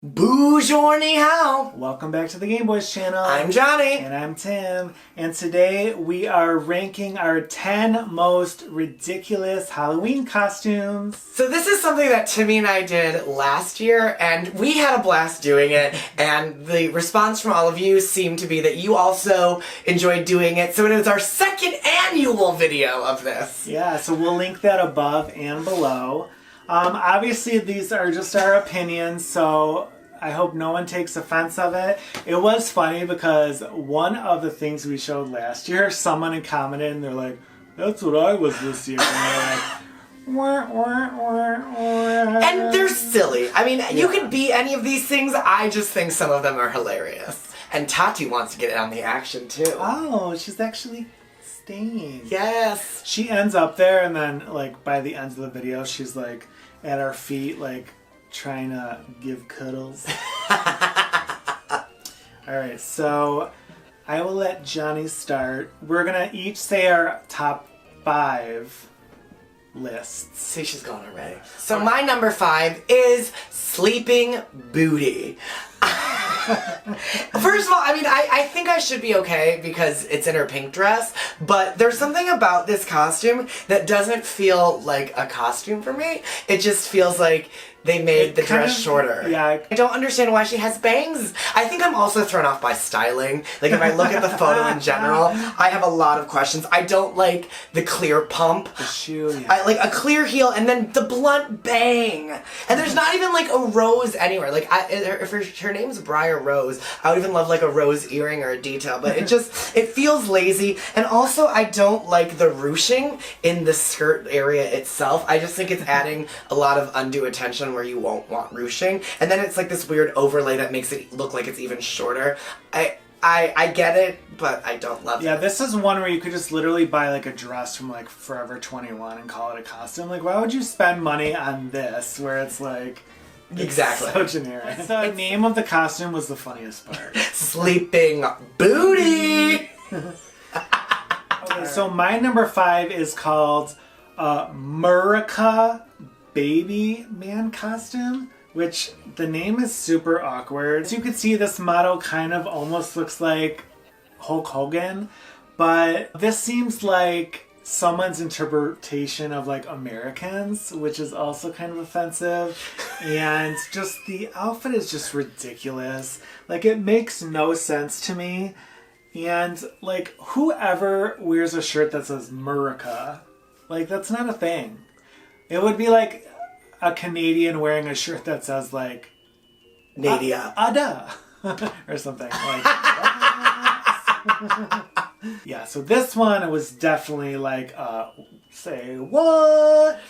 Bonjour, ni hao. Welcome back to the Gaymeboyz channel. I'm Johnny. And I'm Tim. And today we are ranking our 10 most ridiculous Halloween costumes. So this is something that Timmy and I did last year, and we had a blast doing it, and the response from all of you seemed to be that you also enjoyed doing it, so it was our second annual video of this. Yeah, so we'll link that above and below. Obviously these are just our opinions, so I hope no one takes offense of it. It was funny because one of the things we showed last year, someone had commented and they're like, that's what I was this year. And we're like, wah, wah, wah. And they're silly. I mean, you could be any of these things. I just think some of them are hilarious. And Tati wants to get in on the action too. Oh, she's actually staying. Yes. She ends up there and then like by the end of the video she's like at our feet like trying to give cuddles. Alright, so I will let Johnny start. We're gonna each say our top 5 lists. See, she's gone already. So my number 5 is Sleeping Booty. First of all, I mean, I think I should be okay because it's in her pink dress, but there's something about this costume that doesn't feel like a costume for me. It just feels like they made the dress shorter. Yeah. I don't understand why she has bangs. I think I'm also thrown off by styling. Like, if I look at the photo in general, I have a lot of questions. I don't like the clear pump. The shoe, yeah. I like a clear heel and then the blunt bang. And there's not even like a rose anywhere. Like, if her name's Briar Rose, I would even love like a rose earring or a detail, but it feels lazy. And also, I don't like the ruching in the skirt area itself. I just think it's adding a lot of undue attention where you won't want ruching. And then it's like this weird overlay that makes it look like it's even shorter. I get it, but I don't love it. Yeah, this is one where you could just literally buy like a dress from like Forever 21 and call it a costume. Like, why would you spend money on this where it's like... Exactly. So generic. The name of the costume was the funniest part. Sleeping Booty! Okay, so my number 5 is called Murica Baby Man Costume, which the name is super awkward. As you can see, this model kind of almost looks like Hulk Hogan, but this seems like someone's interpretation of like Americans, which is also kind of offensive. And just the outfit is just ridiculous. Like, it makes no sense to me. And like, whoever wears a shirt that says Murica, like, that's not a thing. It would be like a Canadian wearing a shirt that says like Nadia. Ada or something like yeah, so this one was definitely like say what?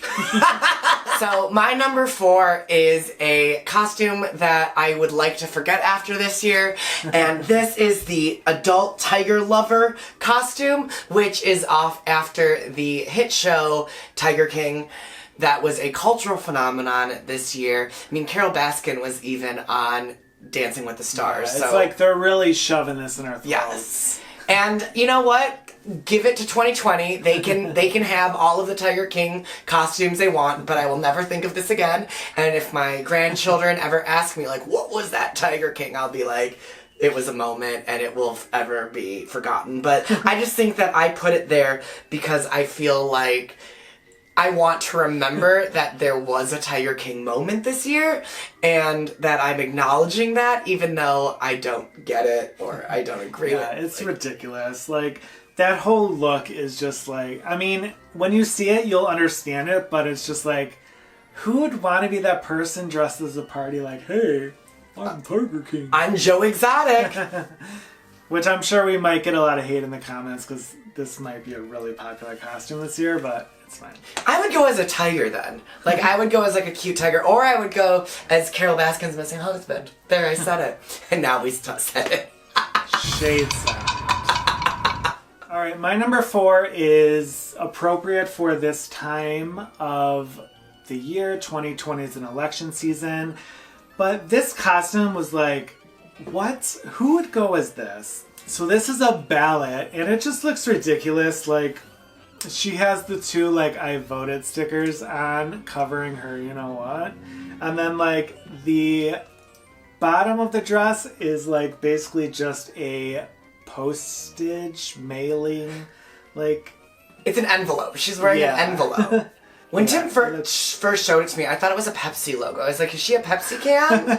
So my number 4 is a costume that I would like to forget after this year, and this is the adult tiger lover costume, which is off after the hit show Tiger King. That was a cultural phenomenon this year. I mean, Carol Baskin was even on Dancing with the Stars. Yeah, it's like they're really shoving this in our throats. Yes. And you know what? Give it to 2020. They can have all of the Tiger King costumes they want, but I will never think of this again. And if my grandchildren ever ask me, like, what was that Tiger King? I'll be like, it was a moment and it will ever be forgotten. But I just think that I put it there because I feel like I want to remember that there was a Tiger King moment this year, and that I'm acknowledging that, even though I don't get it or I don't agree with it. It's ridiculous. Like, that whole look is just like, I mean, when you see it, you'll understand it, but it's just like, who would want to be that person dressed as a party like, hey, I'm Tiger King. I'm Joe Exotic. Which I'm sure we might get a lot of hate in the comments because this might be a really popular costume this year, but it's fine. I would go as a tiger then. Like, I would go as like a cute tiger, or I would go as Carol Baskin's missing husband. There, I said it. And now we said it. Shade sound. Alright, my number 4 is appropriate for this time of the year. 2020 is an election season. But this costume was like, what? Who would go as this? So this is a Ballot, and it just looks ridiculous. Like, she has the 2, like, I voted stickers on, covering her, you know what? And then, like, the bottom of the dress is like basically just a postage mailing, like It's an envelope. She's wearing an envelope. When Tim first showed it to me, I thought it was a Pepsi logo. I was like, is she a Pepsi can?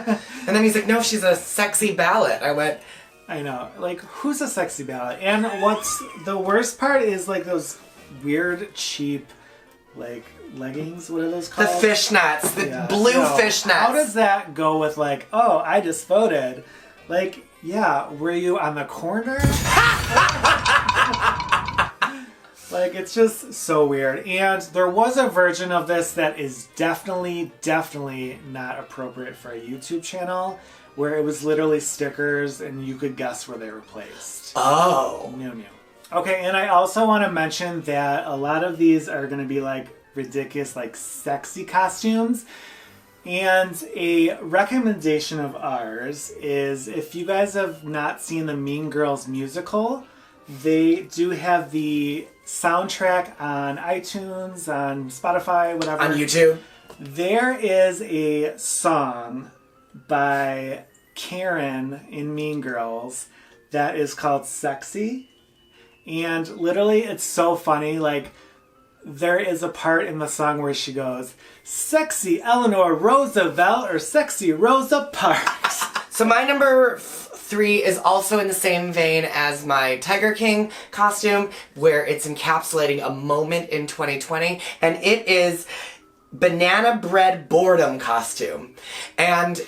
And then he's like, no, she's a sexy Ballot. I went, I know. Like, who's a sexy Ballot? And what's the worst part is like those weird, cheap, like, leggings. What are those called? the fishnets, the blue fishnets. How does that go with like, oh, I just voted? Like, yeah, were you on the corner? Like, it's just so weird. And there was a version of this that is definitely not appropriate for a YouTube channel, where it was literally stickers and you could guess where they were placed. Oh. No. Okay, and I also want to mention that a lot of these are going to be like ridiculous, like sexy costumes. And a recommendation of ours is, if you guys have not seen the Mean Girls musical, they do have the soundtrack on iTunes, on Spotify, whatever. On YouTube. There is a song by Karen in Mean Girls that is called Sexy. And literally, it's so funny. Like, there is a part in the song where she goes, Sexy Eleanor Roosevelt or Sexy Rosa Parks. So my number 3 is also in the same vein as my Tiger King costume, where it's encapsulating a moment in 2020, and it is banana bread boredom costume. And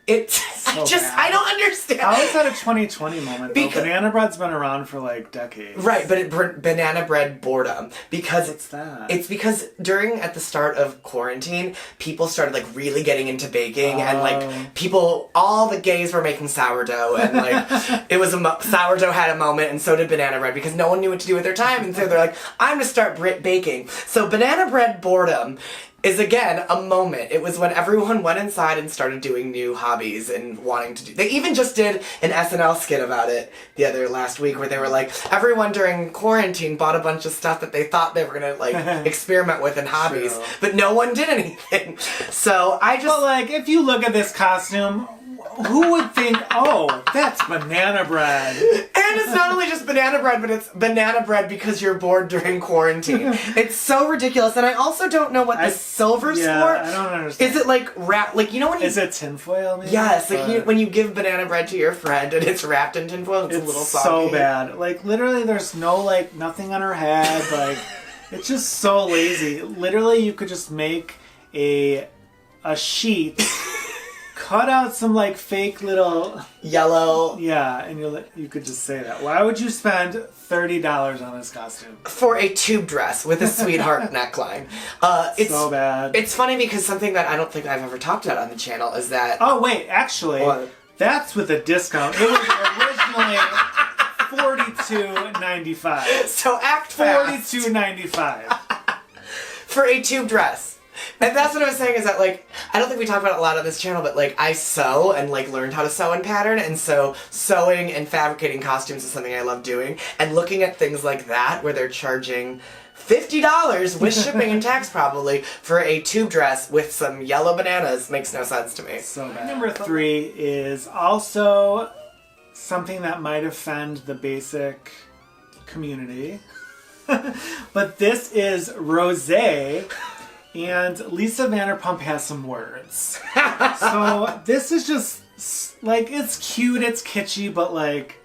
it's I don't understand. How is that a 2020 moment, though? Banana bread's been around for like decades. Right, but banana bread boredom. Because what's that? It's because at the start of quarantine, people started like really getting into baking, and like all the gays were making sourdough, and like it was sourdough had a moment, and so did banana bread, because no one knew what to do with their time, and so they're like, I'm gonna start baking. So banana bread boredom is again a moment. It was when everyone went inside and started doing new hobbies and wanting to do. They even just did an SNL skit about it last week, where they were like, everyone during quarantine bought a bunch of stuff that they thought they were gonna like experiment with in hobbies, but no one did anything. So But like, if you look at this costume, who would think, oh, that's banana bread? And it's not only just banana bread, but it's banana bread because you're bored during quarantine. It's so ridiculous. And I also don't know what the silver's for. I don't understand. Is it like wrap? Like, you know when you... Is it tinfoil maybe? Yes, like when you give banana bread to your friend and it's wrapped in tinfoil, it's a little soggy. So bad. Like, literally there's no, like, nothing on her head. Like, it's just so lazy. Literally, you could just make a sheet... cut out some like fake little yellow. Yeah, and you could just say that. Why would you spend $30 on this costume? For a tube dress with a sweetheart neckline. It's so bad. It's funny because something that I don't think I've ever talked about on the channel is that... Oh wait, actually, that's with a discount. It was originally $42.95. So act fast. $42.95 for a tube dress. And that's what I was saying, is that, like, I don't think we talk about it a lot on this channel, but, like, I sew and, like, learned how to sew and pattern, and so sewing and fabricating costumes is something I love doing, and looking at things like that, where they're charging $50 with shipping and tax probably for a tube dress with some yellow bananas makes no sense to me. So bad. Number 3 is also something that might offend the basic community, but this is rosé. And Lisa Vanderpump has some words. So this is just, like, it's cute, it's kitschy, but, like,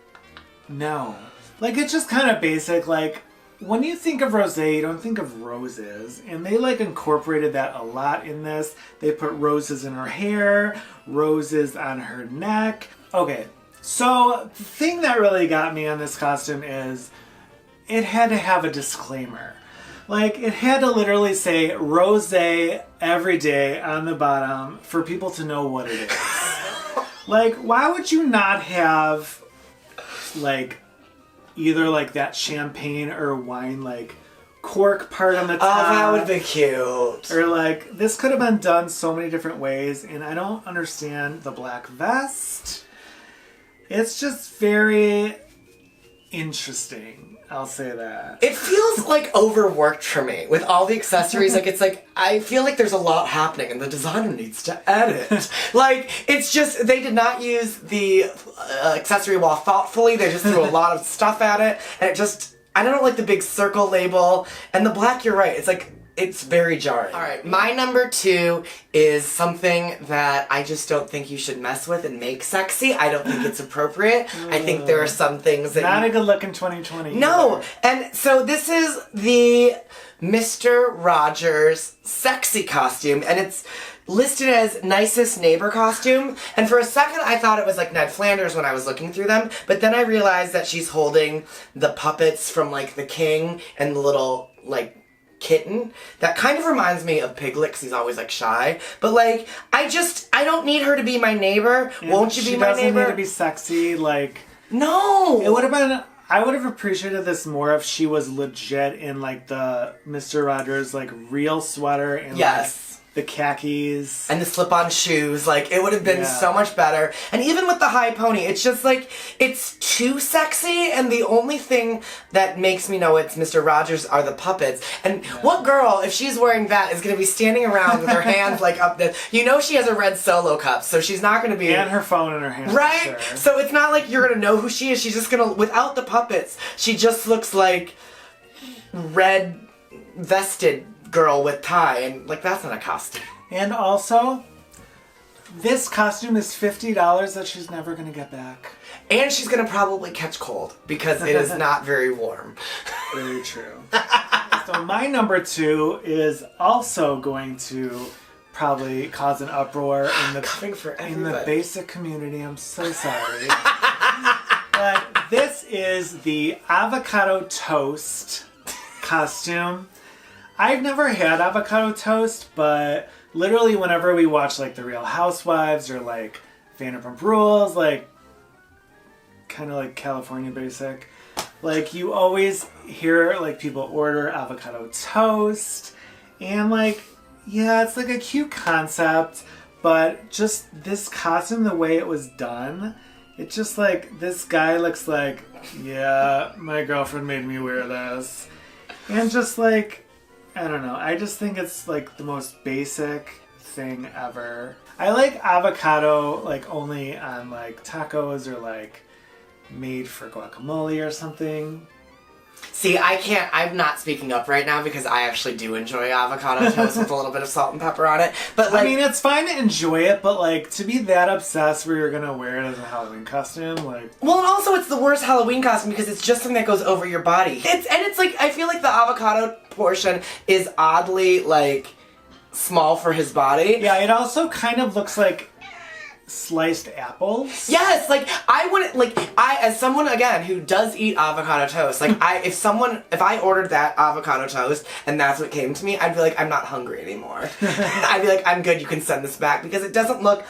no. Like, it's just kind of basic. Like, when you think of rosé, you don't think of roses. And they, like, incorporated that a lot in this. They put roses in her hair, roses on her neck. Okay, so the thing that really got me on this costume is it had to have a disclaimer. Like, it had to literally say rosé every day on the bottom for people to know what it is. Like, why would you not have, like, either, like, that champagne or wine, like, cork part on the top? Oh, that would be cute. Or, like, this could have been done so many different ways, and I don't understand the black vest. It's just very... interesting. I'll say that. It feels like overworked for me with all the accessories. Like, it's like, I feel like there's a lot happening and the designer needs to edit. Like, it's just, they did not use the accessory wall thoughtfully. They just threw a lot of stuff at it. And it just, I don't like the big circle label. And the black, you're right. It's like, it's very jarring. All right, my number 2 is something that I just don't think you should mess with and make sexy. I don't think it's appropriate. I think there are some things that not a good look in 2020. No, either. and so this is the Mr. Rogers sexy costume, and it's listed as nicest neighbor costume. And for a second, I thought it was like Ned Flanders when I was looking through them, but then I realized that she's holding the puppets from like the king and the little like kitten. That kind of reminds me of Piglet, 'cause he's always like shy. But like, I don't need her to be my neighbor. And won't you be my neighbor? She doesn't need to be sexy. Like, no. It would have been. I would have appreciated this more if she was legit in like the Mr. Rogers like real sweater and yes. Like, the khakis. And the slip-on shoes. Like, it would have been so much better. And even with the high pony, it's just like, it's too sexy, and the only thing that makes me know it's Mr. Rogers are the puppets. And what girl, if she's wearing that, is going to be standing around with her hands like up the... You know she has a red Solo cup, so she's not going to be... And her phone in her hand. Right? Sure. So it's not like you're going to know who she is. She's just going to... Without the puppets, she just looks like red vested girl with tie, and like, that's not a costume. And also, this costume is $50 that she's never gonna get back. And she's gonna probably catch cold because it is not very warm. Very true. So my number 2 is also going to probably cause an uproar in the basic community. I'm so sorry. But this is the Avocado Toast costume. I've never had avocado toast, but literally whenever we watch like The Real Housewives or like Vanderpump Rules, like kind of like California Basic, like you always hear like people order avocado toast, and like, yeah, it's like a cute concept, but just this costume, the way it was done, it just like, this guy looks like, yeah, my girlfriend made me wear this. And just like, I don't know. I just think it's like the most basic thing ever. I like avocado like only on like tacos or like made for guacamole or something. See, I'm not speaking up right now because I actually do enjoy avocado toast with a little bit of salt and pepper on it. But like, I mean, it's fine to enjoy it, but like to be that obsessed where you're gonna wear it as a Halloween costume, like... Well, and also it's the worst Halloween costume because it's just something that goes over your body. It's like, I feel like the avocado portion is oddly like small for his body. Yeah, it also kind of looks like sliced apples. Yes, like I wouldn't, like, as someone again who does eat avocado toast, like if I ordered that avocado toast and that's what came to me, I'd be like, I'm not hungry anymore. I'd be like, I'm good, you can send this back, because it doesn't look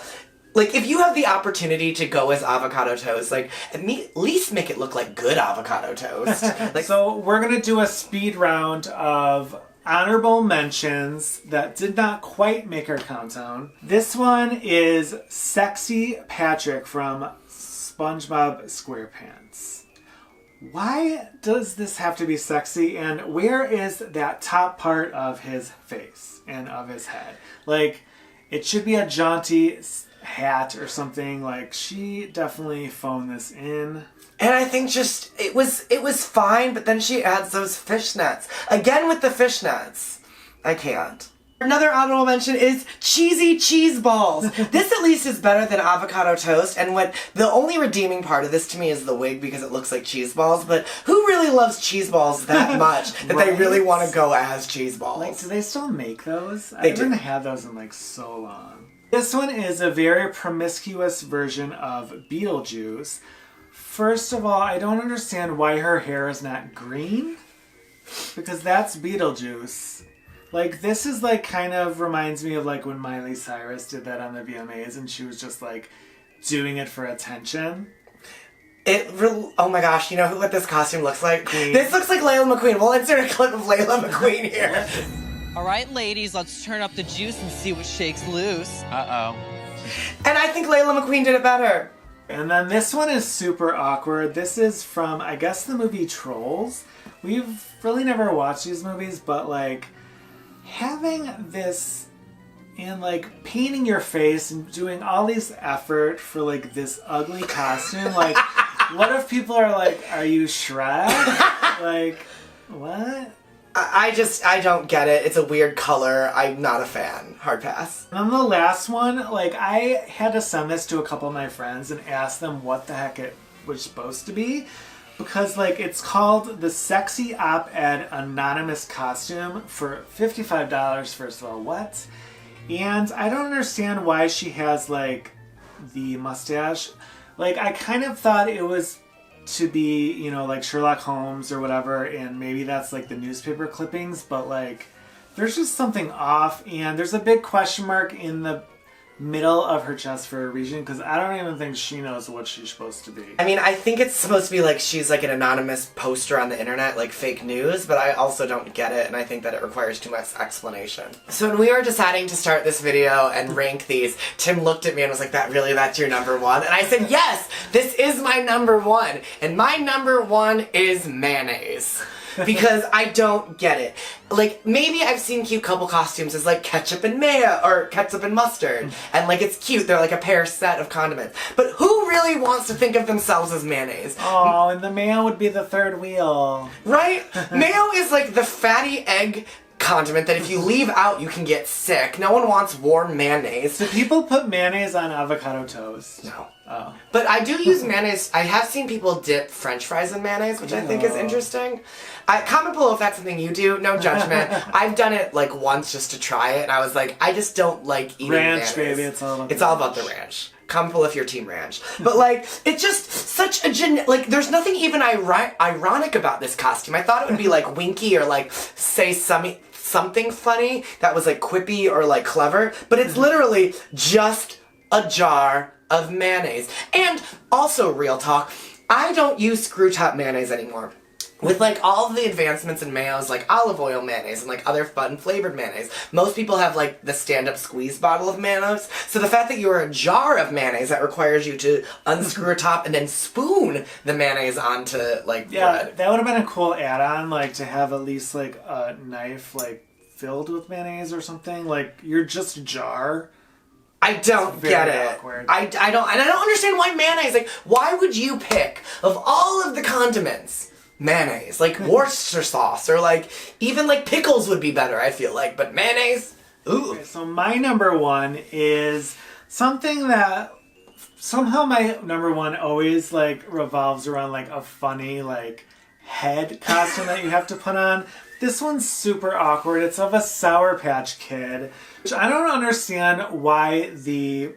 like, if you have the opportunity to go as avocado toast, like at least make it look like good avocado toast. Like, so we're gonna do a speed round of honorable mentions that did not quite make our countdown. This one is Sexy Patrick from SpongeBob SquarePants. Why does this have to be sexy, and where is that top part of his face and of his head? Like, it should be a jaunty hat or something. Like, she definitely phoned this in. And I think just, it was fine, but then she adds those fishnets. Again with the fishnets. I can't. Another honorable mention is cheesy cheese balls. This at least is better than avocado toast, and the only redeeming part of this to me is the wig, because it looks like cheese balls, but who really loves cheese balls that much that they really want to go as cheese balls? Like, do they still make those? They do. I haven't had those in like so long. This one is a very promiscuous version of Beetlejuice. First of all, I don't understand why her hair is not green, because that's Beetlejuice. Like, this is like kind of reminds me of like when Miley Cyrus did that on the VMAs and she was just like doing it for attention. Oh my gosh, you know what this costume looks like? Queen. This looks like Layla McQueen. We'll insert a clip of Layla McQueen here. All right, ladies, let's turn up the juice and see what shakes loose. Uh-oh. And I think Layla McQueen did it better. And then this one is super awkward. This is from, I guess, the movie Trolls. We've really never watched these movies, but like having this and like painting your face and doing all this effort for like this ugly costume, like what if people are like, are you Shrek? Like, what? I don't get it. It's a weird color. I'm not a fan. Hard pass. And then the last one, like I had to send this to a couple of my friends and ask them what the heck it was supposed to be. Because like it's called the Sexy Op-Ed Anonymous Costume for $55, first of all. What? And I don't understand why she has like the mustache. Like I kind of thought it was to be, you know, like Sherlock Holmes or whatever, and maybe that's like the newspaper clippings, but like there's just something off, and there's a big question mark in the middle of her chest for a reason, because I don't even think she knows what she's supposed to be. I mean, I think it's supposed to be like she's like an anonymous poster on the internet, like fake news, but I also don't get it, and I think that it requires too much explanation. So when we were deciding to start this video and rank these, Tim looked at me and was like, that's your number one? And I said, yes, this is my number one, and my number one is mayonnaise. Because I don't get it. Like, maybe I've seen cute couple costumes as like ketchup and mayo, or ketchup and mustard, and like it's cute, they're like a pair set of condiments. But who really wants to think of themselves as mayonnaise? Oh, and the mayo would be the third wheel. Right? Mayo is like the fatty egg condiment that if you leave out, you can get sick. No one wants warm mayonnaise. Do people put mayonnaise on avocado toast? No. Oh. But I do use mayonnaise. I have seen people dip French fries in mayonnaise, which I think is interesting. Comment below if that's something you do. No judgment. I've done it like once just to try it, and I was like, I just don't like eating ranch, mayonnaise. baby. It's all about the ranch. Comment below if you're team ranch. But like, it's just such a like, there's nothing even ironic about this costume. I thought it would be like winky or like say something funny that was like quippy or like clever, but it's literally just a jar of mayonnaise. And also, real talk, I don't use screw top mayonnaise anymore. With like all the advancements in mayos, like olive oil mayonnaise and like other fun flavored mayonnaise, most people have like the stand-up squeeze bottle of mayonnaise. So the fact that you're a jar of mayonnaise that requires you to unscrew a top and then spoon the mayonnaise onto like bread. That would have been a cool add-on, like to have at least like a knife like filled with mayonnaise or something. Like you're just a jar. I don't get it. Awkward. I don't understand why mayonnaise. Like, why would you pick of all of the condiments mayonnaise? Like Worcester sauce or like even like pickles would be better, I feel like, but mayonnaise? Ooh. Okay, so my number one is something that somehow my number one always like revolves around like a funny like head costume that you have to put on. This one's super awkward. It's of a Sour Patch Kid, which I don't understand why the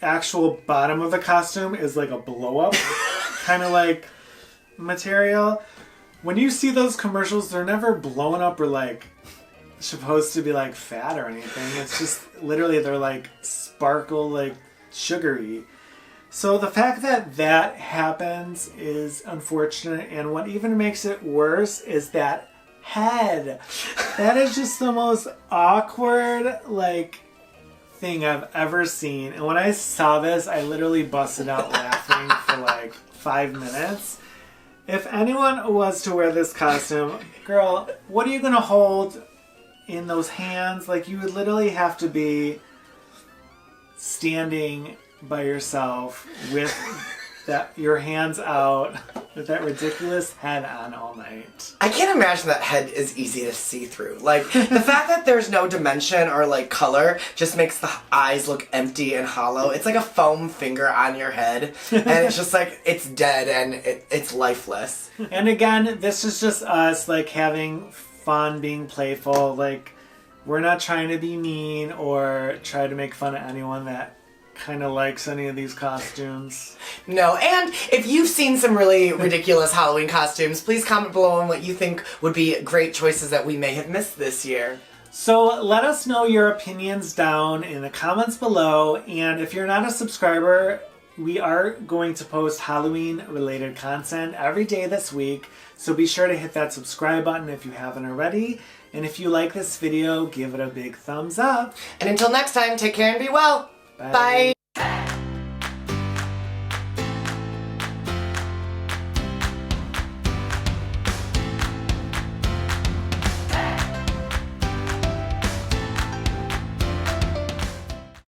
actual bottom of the costume is like a blow-up kind of like material. When you see those commercials, they're never blowing up or like supposed to be like fat or anything. It's just literally they're like sparkle, like sugary. So the fact that that happens is unfortunate, and what even makes it worse is that head. That is just the most awkward like thing I've ever seen, and when I saw this I literally busted out laughing for like 5 minutes. If anyone was to wear this costume, girl, what are you gonna hold in those hands? Like you would literally have to be standing by yourself with that your hands out with that ridiculous head on all night. I can't imagine that head is easy to see through. Like, the fact that there's no dimension or like color just makes the eyes look empty and hollow. It's like a foam finger on your head, and it's just like, it's dead and it's lifeless. And again, this is just us like having fun, being playful. Like, we're not trying to be mean or try to make fun of anyone that kind of likes any of these costumes. No, and if you've seen some really ridiculous Halloween costumes, please comment below on what you think would be great choices that we may have missed this year. So let us know your opinions down in the comments below, and if you're not a subscriber, we are going to post Halloween related content every day this week, so be sure to hit that subscribe button if you haven't already. And if you like this video, give it a big thumbs up. And until next time, take care and be well. Bye. Bye.